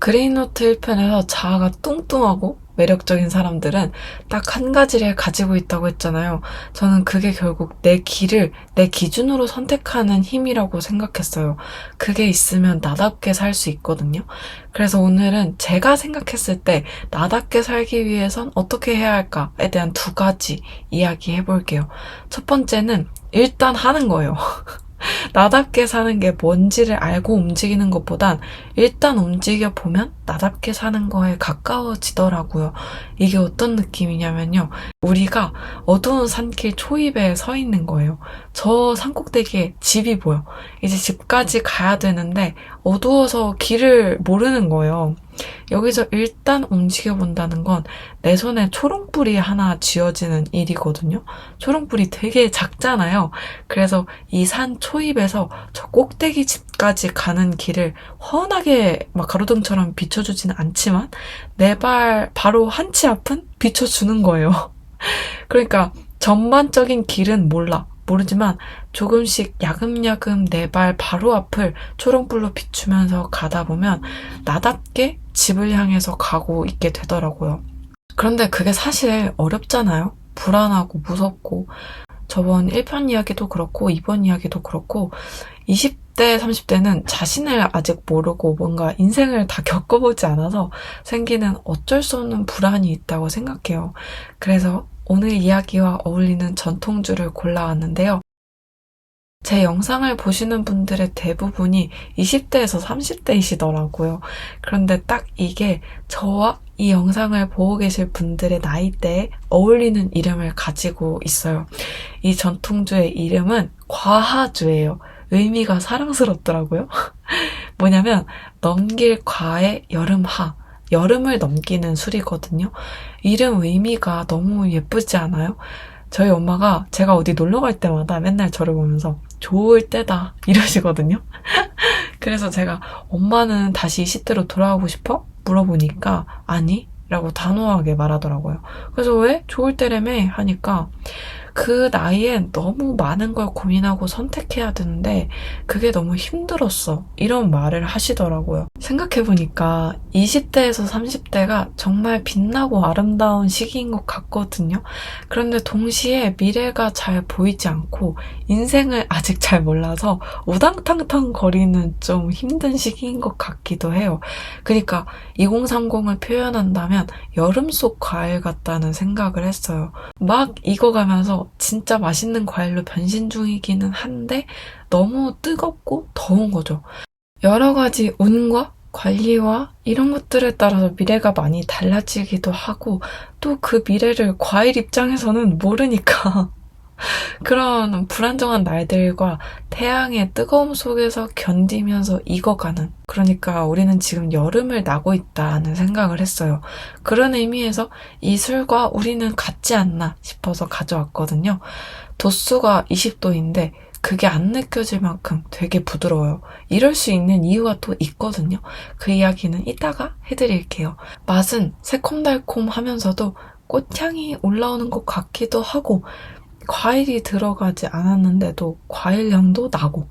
그레이노트 1편에서 자아가 뚱뚱하고 매력적인 사람들은 딱 한 가지를 가지고 있다고 했잖아요. 저는 그게 결국 내 길을 내 기준으로 선택하는 힘이라고 생각했어요. 그게 있으면 나답게 살 수 있거든요. 그래서 오늘은 제가 생각했을 때 나답게 살기 위해선 어떻게 해야 할까에 대한 두 가지 이야기 해볼게요. 첫 번째는 일단 하는 거예요. 나답게 사는 게 뭔지를 알고 움직이는 것보단 일단 움직여 보면 나답게 사는 거에 가까워지더라고요. 이게 어떤 느낌이냐면요. 우리가 어두운 산길 초입에 서 있는 거예요. 저 산꼭대기에 집이 보여. 이제 집까지 가야 되는데 어두워서 길을 모르는 거예요. 여기서 일단 움직여 본다는 건 내 손에 초롱불이 하나 쥐어지는 일이거든요. 초롱불이 되게 작잖아요. 그래서 이 산 초입에서 저 꼭대기 집까지 가는 길을 훤하게 막 가로등처럼 비춰주지는 않지만 내 발 바로 한 치 앞은 비춰주는 거예요. 그러니까 전반적인 길은 모르지만 조금씩 야금야금 내 발 바로 앞을 초롱불로 비추면서 가다 보면 나답게 집을 향해서 가고 있게 되더라고요. 그런데 그게 사실 어렵잖아요. 불안하고 무섭고 저번 1편 이야기도 그렇고 2번 이야기도 그렇고 20대, 30대는 자신을 아직 모르고 뭔가 인생을 다 겪어보지 않아서 생기는 어쩔 수 없는 불안이 있다고 생각해요. 그래서 오늘 이야기와 어울리는 전통주를 골라왔는데요. 제 영상을 보시는 분들의 대부분이 20대에서 30대이시더라고요. 그런데 딱 이게 저와 이 영상을 보고 계실 분들의 나이대에 어울리는 이름을 가지고 있어요. 이 전통주의 이름은 과하주예요. 의미가 사랑스럽더라고요. 뭐냐면 넘길 과의 여름하. 여름을 넘기는 술이거든요. 이름 의미가 너무 예쁘지 않아요? 저희 엄마가 제가 어디 놀러 갈 때마다 맨날 저를 보면서 좋을 때다 이러시거든요. 그래서 제가 엄마는 다시 20대로 돌아가고 싶어? 물어보니까 아니 라고 단호하게 말하더라고요. 그래서 왜? 좋을 때라며 하니까 그 나이엔 너무 많은 걸 고민하고 선택해야 되는데 그게 너무 힘들었어. 이런 말을 하시더라고요. 생각해보니까 20대에서 30대가 정말 빛나고 아름다운 시기인 것 같거든요. 그런데 동시에 미래가 잘 보이지 않고 인생을 아직 잘 몰라서 우당탕탕 거리는 좀 힘든 시기인 것 같기도 해요. 그러니까 2030을 표현한다면 여름 속 과일 같다는 생각을 했어요. 막 익어가면서 진짜 맛있는 과일로 변신 중이기는 한데 너무 뜨겁고 더운 거죠. 여러 가지 운과 관리와 이런 것들에 따라서 미래가 많이 달라지기도 하고 또 그 미래를 과일 입장에서는 모르니까 그런 불안정한 날들과 태양의 뜨거움 속에서 견디면서 익어가는 그러니까 우리는 지금 여름을 나고 있다는 생각을 했어요. 그런 의미에서 이 술과 우리는 같지 않나 싶어서 가져왔거든요. 도수가 20도인데 그게 안 느껴질 만큼 되게 부드러워요. 이럴 수 있는 이유가 또 있거든요. 그 이야기는 이따가 해드릴게요. 맛은 새콤달콤하면서도 꽃향이 올라오는 것 같기도 하고 과일이 들어가지 않았는데도 과일 향도 나고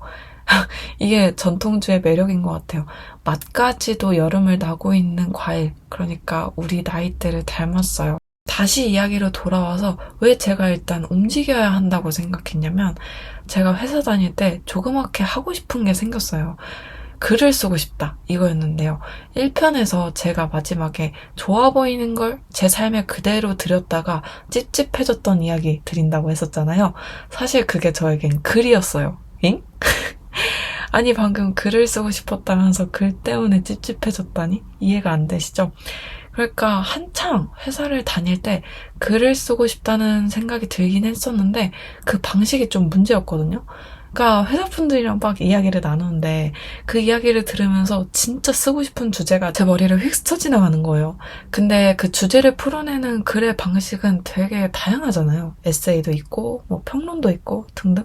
이게 전통주의 매력인 것 같아요. 맛까지도 여름을 나고 있는 과일 그러니까 우리 나이대를 닮았어요. 다시 이야기로 돌아와서 왜 제가 일단 움직여야 한다고 생각했냐면 제가 회사 다닐 때 조그맣게 하고 싶은 게 생겼어요. 글을 쓰고 싶다 이거였는데요. 1편에서 제가 마지막에 좋아 보이는 걸 제 삶에 그대로 들였다가 찝찝해졌던 이야기 드린다고 했었잖아요. 사실 그게 저에겐 글이었어요. 잉? 아니 방금 글을 쓰고 싶었다면서 글 때문에 찝찝해졌다니? 이해가 안 되시죠? 그러니까 한창 회사를 다닐 때 글을 쓰고 싶다는 생각이 들긴 했었는데 그 방식이 좀 문제였거든요. 그러니까 회사분들이랑 막 이야기를 나누는데 그 이야기를 들으면서 진짜 쓰고 싶은 주제가 제 머리를 휙 스쳐 지나가는 거예요. 근데 그 주제를 풀어내는 글의 방식은 되게 다양하잖아요. 에세이도 있고 뭐 평론도 있고 등등.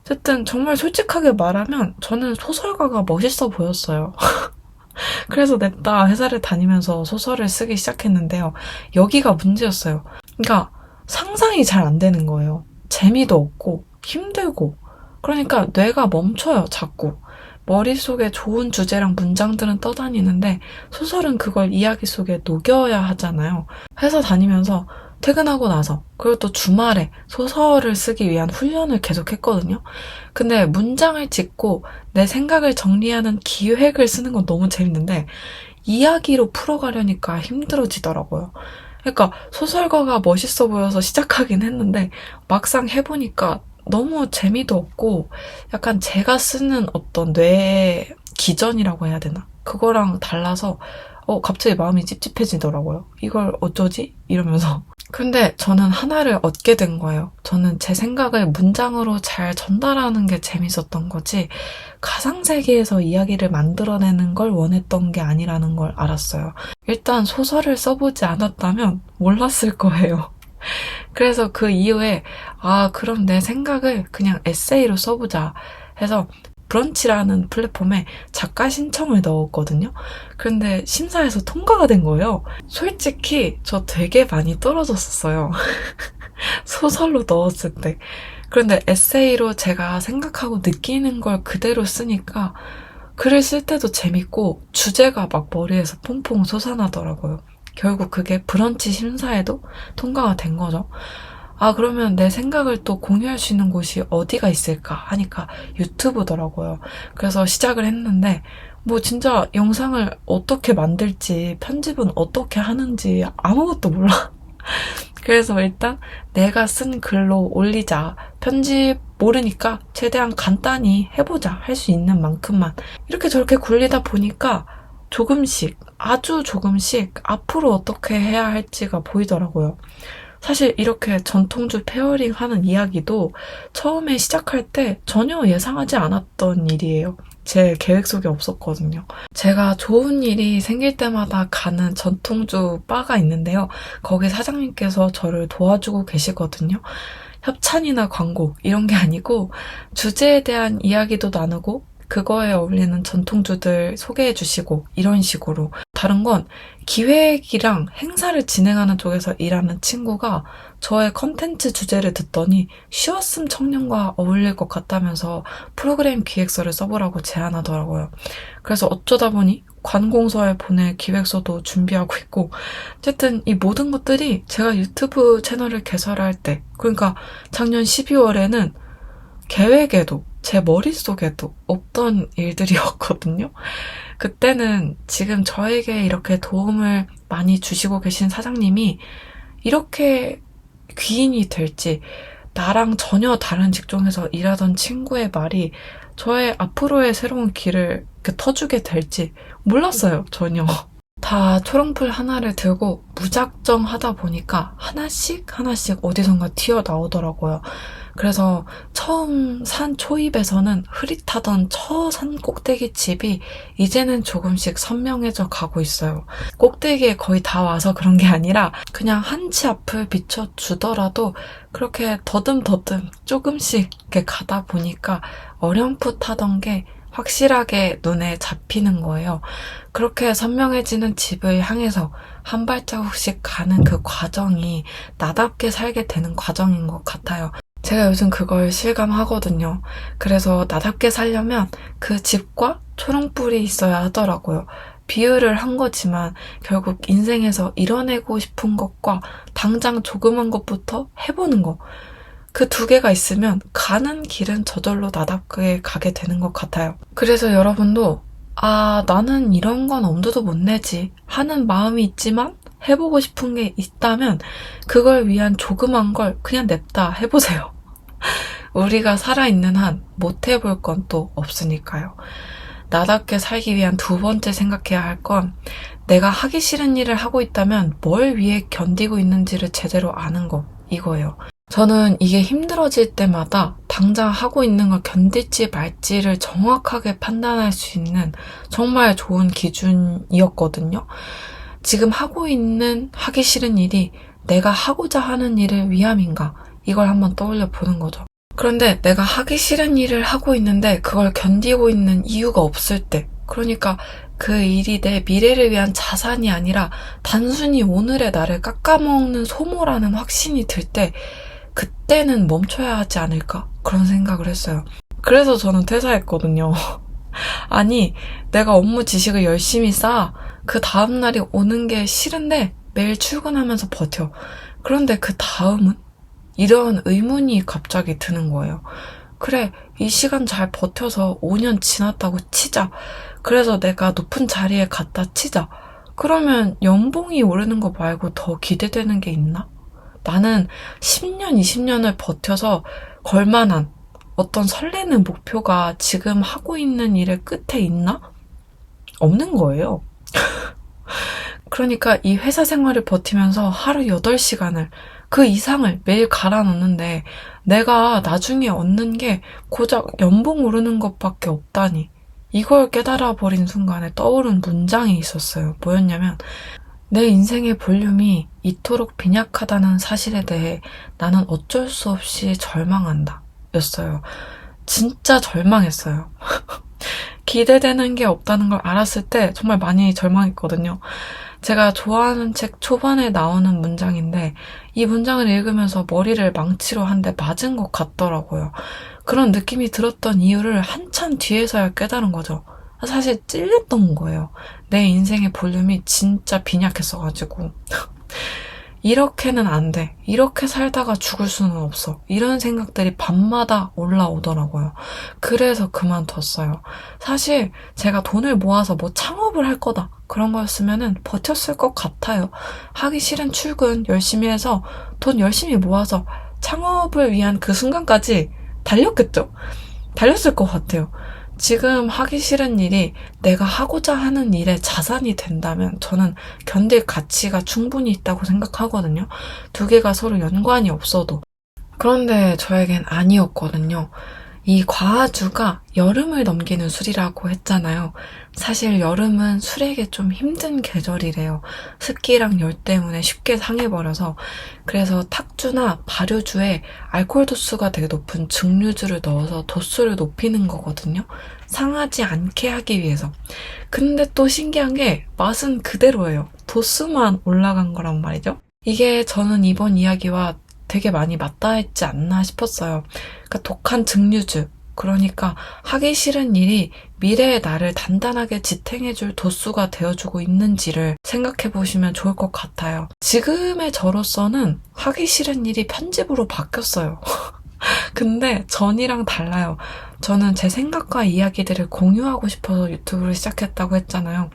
어쨌든 정말 솔직하게 말하면 저는 소설가가 멋있어 보였어요. 그래서 냅다 회사를 다니면서 소설을 쓰기 시작했는데요. 여기가 문제였어요. 그러니까 상상이 잘 안 되는 거예요. 재미도 없고 힘들고 그러니까 뇌가 멈춰요, 자꾸. 머릿속에 좋은 주제랑 문장들은 떠다니는데 소설은 그걸 이야기 속에 녹여야 하잖아요. 회사 다니면서 퇴근하고 나서 그리고 또 주말에 소설을 쓰기 위한 훈련을 계속 했거든요. 근데 문장을 짓고 내 생각을 정리하는 기획을 쓰는 건 너무 재밌는데 이야기로 풀어가려니까 힘들어지더라고요. 그러니까 소설가가 멋있어 보여서 시작하긴 했는데 막상 해보니까 너무 재미도 없고 약간 제가 쓰는 어떤 뇌의 기전이라고 해야 되나? 그거랑 달라서 갑자기 마음이 찝찝해지더라고요. 이걸 어쩌지? 이러면서. 근데 저는 하나를 얻게 된 거예요. 저는 제 생각을 문장으로 잘 전달하는 게 재밌었던 거지 가상세계에서 이야기를 만들어내는 걸 원했던 게 아니라는 걸 알았어요. 일단 소설을 써보지 않았다면 몰랐을 거예요. 그래서 그 이후에 그럼 내 생각을 그냥 에세이로 써보자 해서 브런치라는 플랫폼에 작가 신청을 넣었거든요. 그런데 심사에서 통과가 된 거예요. 솔직히 저 되게 많이 떨어졌었어요. 소설로 넣었을 때. 그런데 에세이로 제가 생각하고 느끼는 걸 그대로 쓰니까 글을 쓸 때도 재밌고 주제가 막 머리에서 퐁퐁 솟아나더라고요. 결국 그게 브런치 심사에도 통과가 된 거죠. 그러면 내 생각을 또 공유할 수 있는 곳이 어디가 있을까 하니까 유튜브더라고요. 그래서 시작을 했는데 뭐 진짜 영상을 어떻게 만들지 편집은 어떻게 하는지 아무것도 몰라. 그래서 일단 내가 쓴 글로 올리자. 편집 모르니까 최대한 간단히 해보자. 할 수 있는 만큼만. 이렇게 저렇게 굴리다 보니까 조금씩, 아주 조금씩 앞으로 어떻게 해야 할지가 보이더라고요. 사실 이렇게 전통주 페어링 하는 이야기도 처음에 시작할 때 전혀 예상하지 않았던 일이에요. 제 계획 속에 없었거든요. 제가 좋은 일이 생길 때마다 가는 전통주 바가 있는데요. 거기 사장님께서 저를 도와주고 계시거든요. 협찬이나 광고 이런 게 아니고 주제에 대한 이야기도 나누고 그거에 어울리는 전통주들 소개해 주시고 이런 식으로. 다른 건 기획이랑 행사를 진행하는 쪽에서 일하는 친구가 저의 컨텐츠 주제를 듣더니 쉬었음 청년과 어울릴 것 같다면서 프로그램 기획서를 써보라고 제안하더라고요. 그래서 어쩌다 보니 관공서에 보낼 기획서도 준비하고 있고 어쨌든 이 모든 것들이 제가 유튜브 채널을 개설할 때 그러니까 작년 12월에는 계획에도 제 머릿속에도 없던 일들이었거든요. 그때는 지금 저에게 이렇게 도움을 많이 주시고 계신 사장님이 이렇게 귀인이 될지 나랑 전혀 다른 직종에서 일하던 친구의 말이 저의 앞으로의 새로운 길을 터주게 될지 몰랐어요, 전혀. 다 초롱풀 하나를 들고 무작정 하다 보니까 하나씩 어디선가 튀어나오더라고요. 그래서 처음 산 초입에서는 흐릿하던 산 꼭대기 집이 이제는 조금씩 선명해져 가고 있어요. 꼭대기에 거의 다 와서 그런 게 아니라 그냥 한 치 앞을 비춰주더라도 그렇게 더듬더듬 조금씩 이렇게 가다 보니까 어렴풋하던 게 확실하게 눈에 잡히는 거예요. 그렇게 선명해지는 집을 향해서 한 발자국씩 가는 그 과정이 나답게 살게 되는 과정인 것 같아요. 제가 요즘 그걸 실감하거든요. 그래서 나답게 살려면 그 집과 초롱불이 있어야 하더라고요. 비유를 한 거지만 결국 인생에서 이뤄내고 싶은 것과 당장 조그만 것부터 해보는 거. 그 두 개가 있으면 가는 길은 저절로 나답게 가게 되는 것 같아요. 그래서 여러분도 나는 이런 건 엄두도 못 내지 하는 마음이 있지만 해보고 싶은 게 있다면 그걸 위한 조그만 걸 그냥 냅다 해보세요. 우리가 살아있는 한 못 해볼 건 또 없으니까요. 나답게 살기 위한 두 번째 생각해야 할 건 내가 하기 싫은 일을 하고 있다면 뭘 위해 견디고 있는지를 제대로 아는 거 이거예요. 저는 이게 힘들어질 때마다 당장 하고 있는 걸 견딜지 말지를 정확하게 판단할 수 있는 정말 좋은 기준이었거든요. 지금 하고 있는 하기 싫은 일이 내가 하고자 하는 일을 위함인가? 이걸 한번 떠올려 보는 거죠. 그런데 내가 하기 싫은 일을 하고 있는데 그걸 견디고 있는 이유가 없을 때, 그러니까 그 일이 내 미래를 위한 자산이 아니라 단순히 오늘의 나를 깎아먹는 소모라는 확신이 들 때 그때는 멈춰야 하지 않을까? 그런 생각을 했어요. 그래서 저는 퇴사했거든요. 아니, 내가 업무 지식을 열심히 쌓아. 그 다음날이 오는 게 싫은데 매일 출근하면서 버텨. 그런데 그 다음은? 이런 의문이 갑자기 드는 거예요. 그래, 이 시간 잘 버텨서 5년 지났다고 치자. 그래서 내가 높은 자리에 갔다 치자. 그러면 연봉이 오르는 거 말고 더 기대되는 게 있나? 나는 10년, 20년을 버텨서 걸만한 어떤 설레는 목표가 지금 하고 있는 일의 끝에 있나? 없는 거예요. 그러니까 이 회사 생활을 버티면서 하루 8시간을 그 이상을 매일 갈아 넣는데 내가 나중에 얻는 게 고작 연봉 오르는 것밖에 없다니. 이걸 깨달아 버린 순간에 떠오른 문장이 있었어요. 뭐였냐면 내 인생의 볼륨이 이토록 빈약하다는 사실에 대해 나는 어쩔 수 없이 절망한다. 였어요. 진짜 절망했어요. 기대되는 게 없다는 걸 알았을 때 정말 많이 절망했거든요. 제가 좋아하는 책 초반에 나오는 문장인데 이 문장을 읽으면서 머리를 망치로 한 대 맞은 것 같더라고요. 그런 느낌이 들었던 이유를 한참 뒤에서야 깨달은 거죠. 사실 찔렸던 거예요. 내 인생의 볼륨이 진짜 빈약했어가지고. 이렇게는 안 돼. 이렇게 살다가 죽을 수는 없어. 이런 생각들이 밤마다 올라오더라고요. 그래서 그만뒀어요. 사실 제가 돈을 모아서 뭐 창업을 할 거다. 그런 거였으면은 버텼을 것 같아요. 하기 싫은 출근 열심히 해서 돈 열심히 모아서 창업을 위한 그 순간까지 달렸겠죠? 달렸을 것 같아요. 지금 하기 싫은 일이 내가 하고자 하는 일의 자산이 된다면 저는 견딜 가치가 충분히 있다고 생각하거든요. 두 개가 서로 연관이 없어도. 그런데 저에겐 아니었거든요. 이 과주가 여름을 넘기는 술이라고 했잖아요. 사실 여름은 술에게 좀 힘든 계절이래요. 습기랑 열 때문에 쉽게 상해버려서. 그래서 탁주나 발효주에 알코올 도수가 되게 높은 증류주를 넣어서 도수를 높이는 거거든요. 상하지 않게 하기 위해서. 근데 또 신기한 게 맛은 그대로예요. 도수만 올라간 거란 말이죠. 이게 저는 이번 이야기와 되게 많이 맞닿아있지 않나 싶었어요. 그러니까 독한 증류주, 그러니까 하기 싫은 일이 미래의 나를 단단하게 지탱해줄 도수가 되어주고 있는지를 생각해보시면 좋을 것 같아요. 지금의 저로서는 하기 싫은 일이 편집으로 바뀌었어요. 근데 전이랑 달라요. 저는 제 생각과 이야기들을 공유하고 싶어서 유튜브를 시작했다고 했잖아요.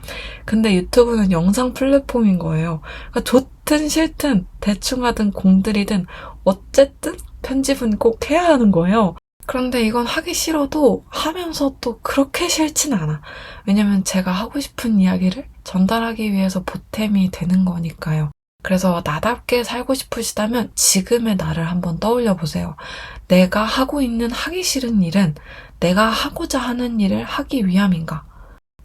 근데 유튜브는 영상 플랫폼인 거예요. 그러니까 좋든 싫든 대충 하든 공들이든 어쨌든 편집은 꼭 해야 하는 거예요. 그런데 이건 하기 싫어도 하면서 또 그렇게 싫진 않아. 왜냐면 제가 하고 싶은 이야기를 전달하기 위해서 보탬이 되는 거니까요. 그래서 나답게 살고 싶으시다면 지금의 나를 한번 떠올려 보세요. 내가 하고 있는 하기 싫은 일은 내가 하고자 하는 일을 하기 위함인가?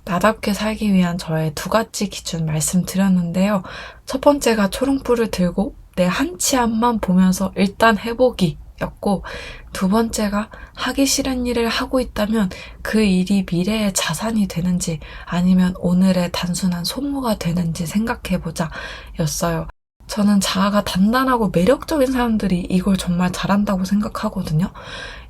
나답게 살기 위한 저의 2가지 기준 말씀드렸는데요. 첫 번째가 초롱불을 들고 내 한 치 앞만 보면서 일단 해보기 였고, 2번째가 하기 싫은 일을 하고 있다면 그 일이 미래의 자산이 되는지 아니면 오늘의 단순한 소모가 되는지 생각해보자 였어요. 저는 자아가 단단하고 매력적인 사람들이 이걸 정말 잘한다고 생각하거든요.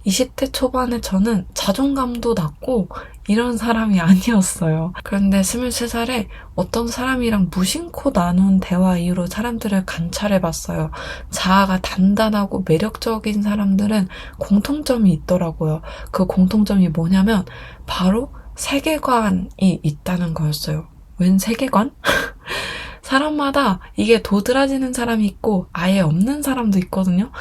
20대 초반에 저는 자존감도 낮고 이런 사람이 아니었어요. 그런데 23살에 어떤 사람이랑 무심코 나눈 대화 이후로 사람들을 관찰해봤어요. 자아가 단단하고 매력적인 사람들은 공통점이 있더라고요. 그 공통점이 뭐냐면 바로 세계관이 있다는 거였어요. 웬 세계관? 사람마다 이게 도드라지는 사람이 있고 아예 없는 사람도 있거든요.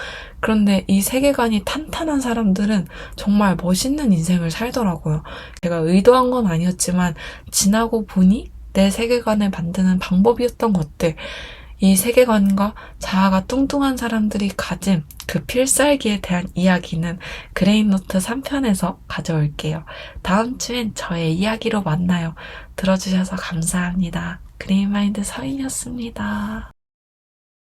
그런데 이 세계관이 탄탄한 사람들은 정말 멋있는 인생을 살더라고요. 제가 의도한 건 아니었지만 지나고 보니 내 세계관을 만드는 방법이었던 것들, 이 세계관과 자아가 뚱뚱한 사람들이 가진 그 필살기에 대한 이야기는 그레인노트 3편에서 가져올게요. 다음 주엔 저의 이야기로 만나요. 들어주셔서 감사합니다. 그레인마인드 서인이었습니다.